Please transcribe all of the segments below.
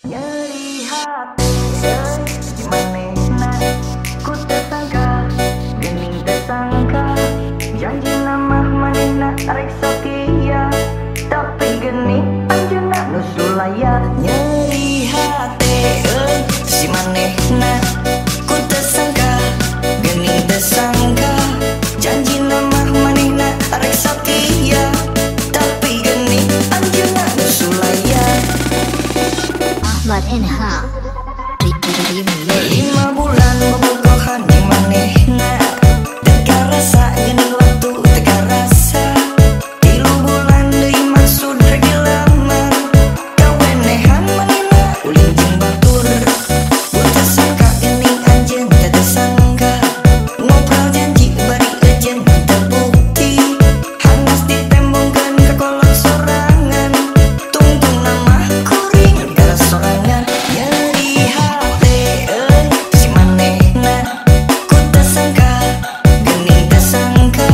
Nyeri hati segimanena ku tersangka, gening tersangka janji nama manehna arek sakia, tapi gening anjeunna nu sulaya. Nyeri hati si manehna ku tersangka, gening tersangka janji nama manehna arek sakia, tapi gening anjeunna nu sulaya. Ahmad Enha Remix 5 bulan bobogohan di manehna, teka rasa geuning waktu teka rasa. 3 bulan deui maksud regi lamar, kawenehan manehna ulin jeung batur. Buta sangka geuning anjeun teu tersangka, ngobrol janji bari eujeun terbukti. Hangus ditembongkeun ka kolot sorangan, tungtung nama kuring gara sorangan. Nyeri hati si manehna ku tersangka, gening tersangka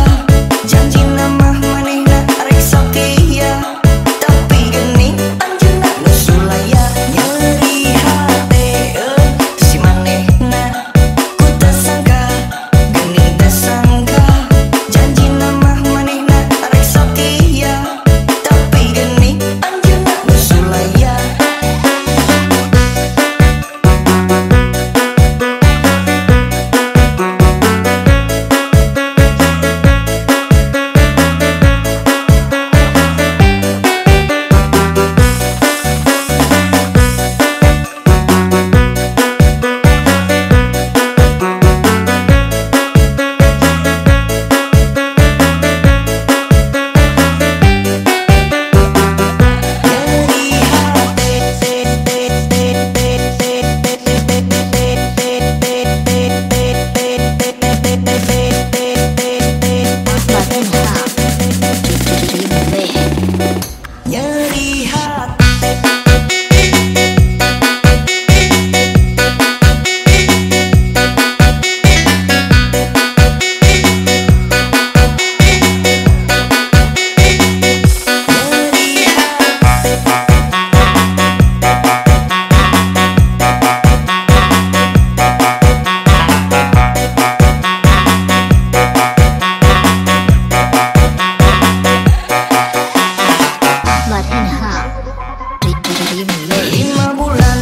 janji nama manehna arek sakia, tapi gening anjeunna nu sulaya. Nyeri hati si manehna ku tersangka, gening tersangka janji nama manehna arek sakia, tapi gening anjeunna nu sulaya. Nyeri hati Ahmad Enha Remix 5 bulan